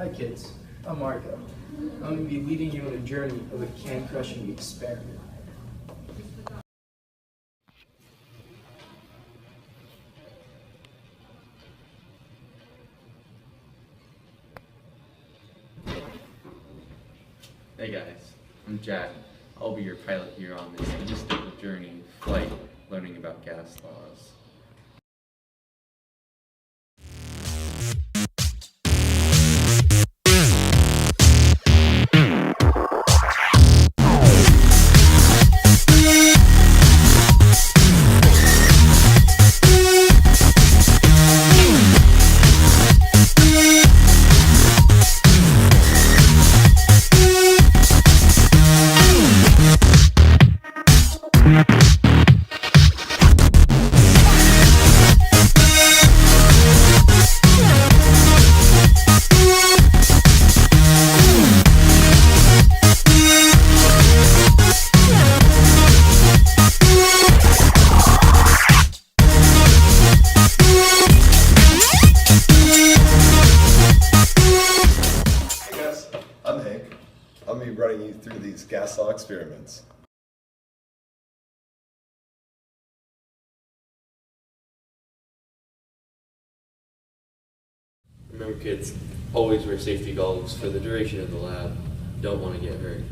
Hi kids, I'm Marko. I'm going to be leading you on a journey of a can crushing experiment. Hey guys, I'm Jack. I'll be your pilot here on this logistical journey, flight, learning about gas laws. I'm going to be running you through these gas law experiments. Remember kids, always wear safety goggles for the duration of the lab. Don't want to get hurt.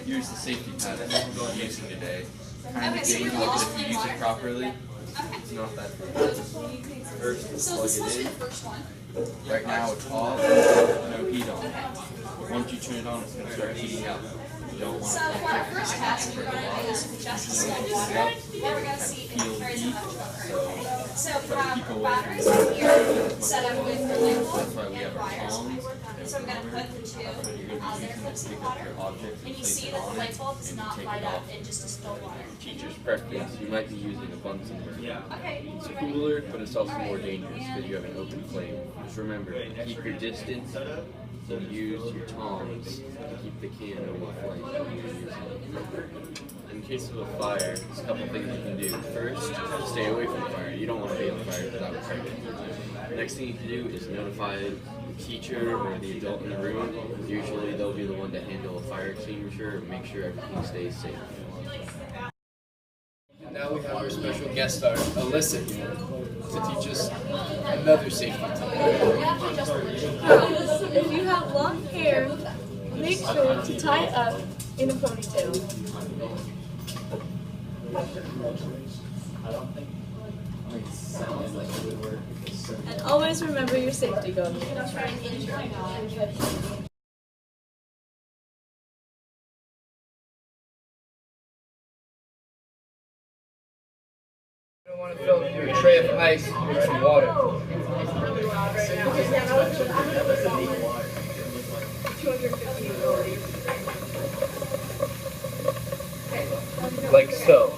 Here's the safety pattern we'll be using today. Kind of getting to look at if you use it properly. It's not that bad. First, plug it in. Right now it's off, no heat on. Once you turn it on, it's going to start heating up. You don't want to our first test, we're going to use just a small water. Then we're going to see if it carries a much water. So we have batteries in here set up with relatable and wires. So we're going to put the two out there close to the water. And you see that the light bulb does not light up in just a still water. Teacher's preference, you might be using a Bunsen burner. Okay. It's cooler, but it's also more dangerous because you have an open flame. Just remember, keep your distance and use your tongs to keep the can over the flame when you're using it. In case of a fire, there's a couple things you can do. First, stay away from the fire. You don't want to be on fire because that would hurt you. The next thing you can do is notify the teacher or the adult in the room. Usually they'll be the one to handle a fire extinguisher and make sure everything stays safe. Now we have our special guest star, Alyssa, to teach us another safety tip. If you have long hair, make sure to tie it up in a ponytail. And always remember your safety goggles. You don't want to fill your tray of ice with some water. 250 milliliters. Like so.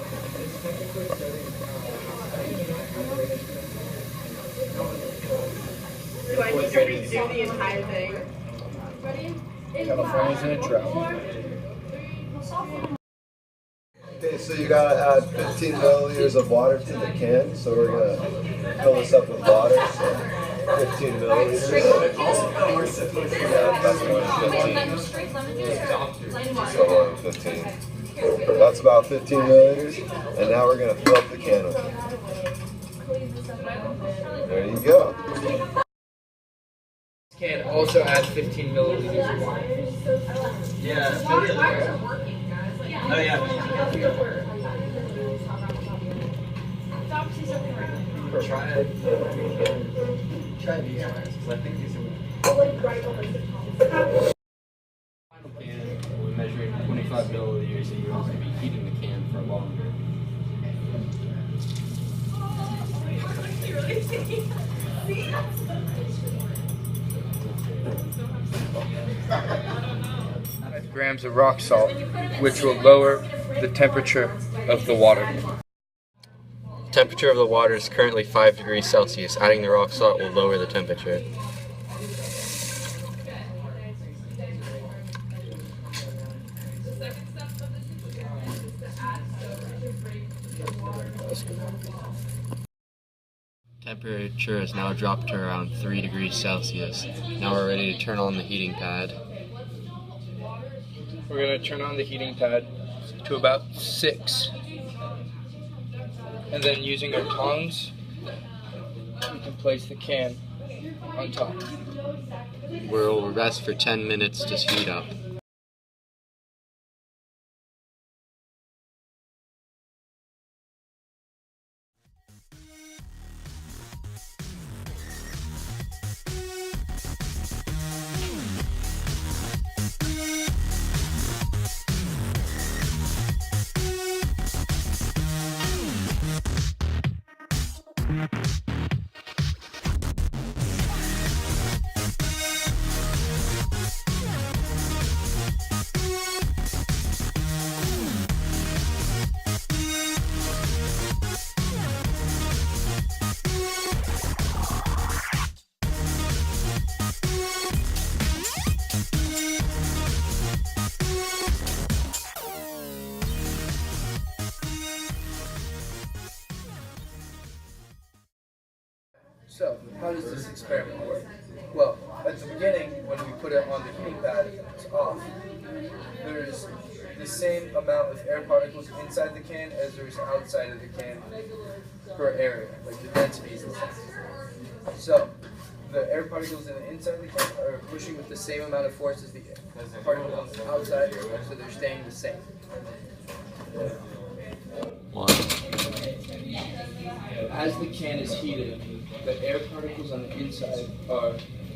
Do I need to redo the entire thing? California's in a drought. Okay, so you got to add 15 milliliters of water to the can. So we're going to fill this up with water. So 15 milliliters. Yeah, that's 15. So 15. That's about 15 milliliters. And now we're going to fill up the can with it. There you go. This can also add 15 milliliters of water. Yeah. Oh yeah. Try it. Try these ones because I think these are. Can we're measuring 25 milliliters, and you're also going to be heating the can for longer. Grams of rock salt, which will lower the temperature of the water. Temperature of the water is currently 5 degrees Celsius. Adding the rock salt will lower the temperature. Temperature has now dropped to around 3 degrees Celsius. Now we're ready to turn on the heating pad. We're going to turn on the heating pad to about 6. And then using our tongs, we can place the can on top. We'll rest for 10 minutes to heat up. So, how does this experiment work? Well, at the beginning, when we put it on the heating pad, it's off. There's the same amount of air particles inside the can as there is outside of the can per area, like the density is the same. So, the air particles in the inside of the can are pushing with the same amount of force as the particles on the outside, so they're staying the same. As the can is heated, the air particles on the inside are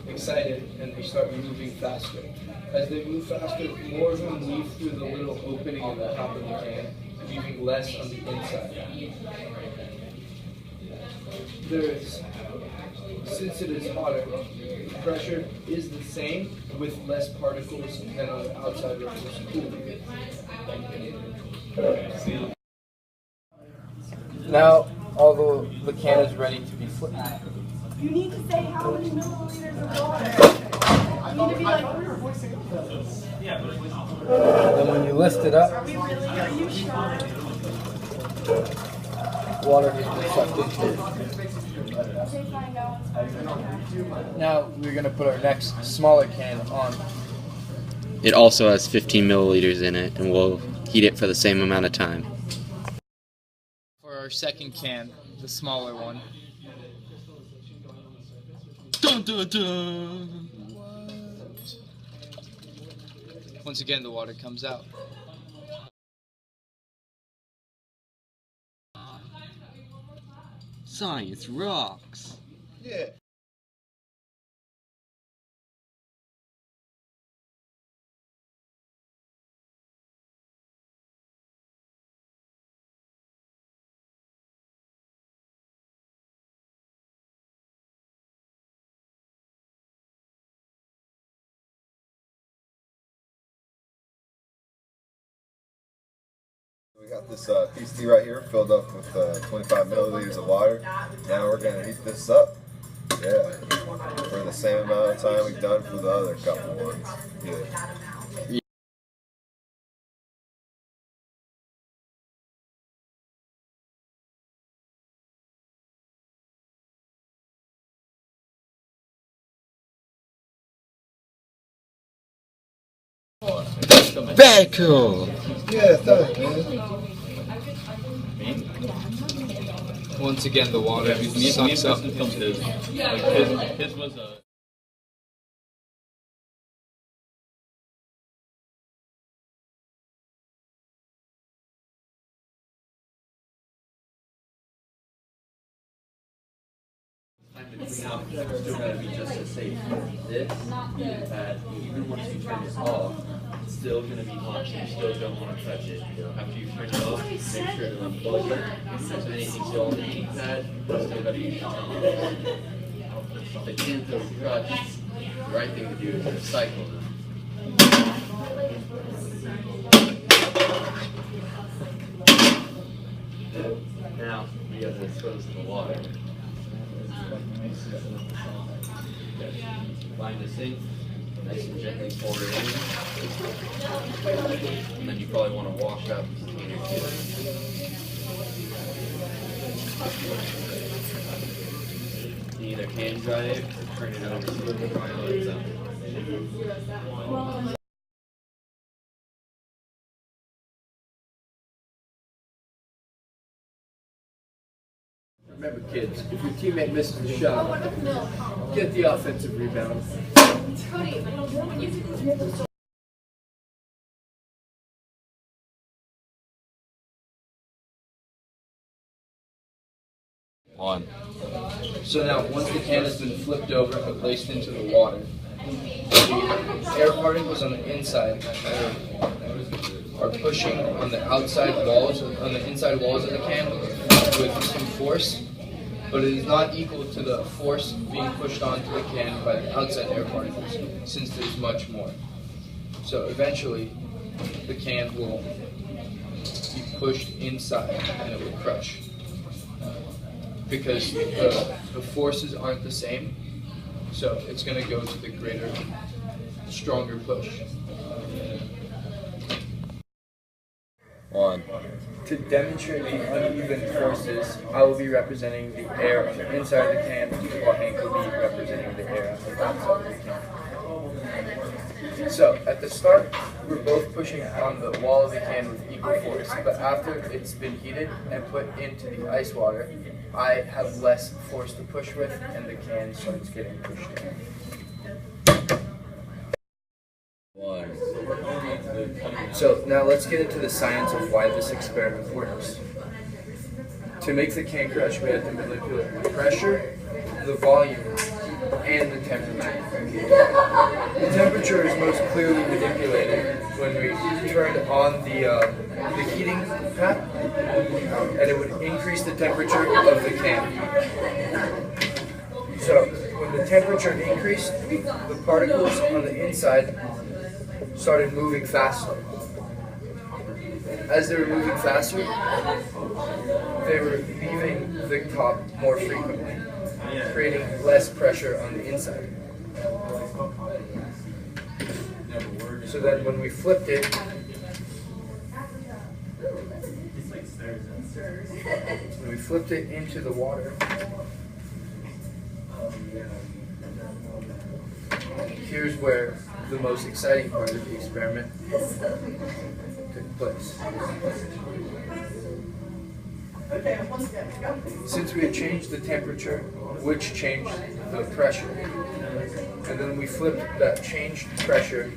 excited and they start moving faster. As they move faster, more of them leave through the little opening in the top of the can, leaving less on the inside. Since it is hotter, the pressure is the same with less particles than on the outside where it was cool. Now, although the can is ready to be flipped. You need to say how many milliliters of water. You need to be like, And then when you lift it up, are you sure? water has been sucked into it. Okay, fine, go on. Now we're going to put our next smaller can on. It also has 15 milliliters in it, and we'll heat it for the same amount of time. For our second can, the smaller one. Dun, dun, dun. What? Once again, the water comes out. Science rocks! Yeah. We got this piece of tea right here filled up with 25 milliliters of water. Now we're going to heat this up. Yeah. For the same amount of time we've done for the other couple ones. Yeah. Very cool! Yeah, thanks, man. Once again, the water sucks up. His was a. Still gotta be just as safe. This heating pad, even once you turn this off, it's still gonna be hot. You still don't want to touch it. After you turn it off, make sure to unplug it. If there's anything still on the heating pad, it's still gotta be turned on. If it can't throw crutch, the right thing to do is recycle them. Now we have to dispose of the water. Find the sink, nice and gently pour it in, and then you probably want to wash out the container too. their hand dry it, turn it over so it can dry on its own. Remember, kids, if your teammate misses the shot, get the offensive rebound. On. So now, once the can has been flipped over and placed into the water, the air particles on the inside are pushing on the outside walls, on the inside walls of the can with some force, but it is not equal to the force being pushed onto the can by the outside air particles, since there's much more. So eventually, the can will be pushed inside and it will crush. Because the forces aren't the same, so it's going to go to the greater, stronger push. On. To demonstrate the uneven forces, I will be representing the air on the inside of the can, while Hank will be representing the air on the outside of the can. So, at the start, we're both pushing on the wall of the can with equal force, but after it's been heated and put into the ice water, I have less force to push with, and the can starts getting pushed in. One. So now let's get into the science of why this experiment works. To make the can crush, we have to manipulate the pressure, the volume, and the temperature. The temperature is most clearly manipulated when we turn on the heating pad, and it would increase the temperature of the can. So when the temperature increased, the particles on the inside started moving faster. As they were moving faster, they were leaving the top more frequently, creating less pressure on the inside. So then when we flipped it, into the water, here's where the most exciting part of the experiment took place. Since we had changed the temperature, which changed the pressure, and then we flipped that changed pressure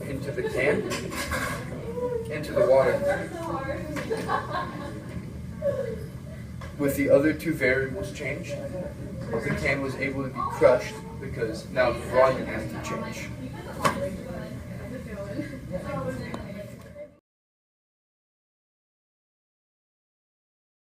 into the can, into the water. With the other two variables changed, the can was able to be crushed because now the volume had to change.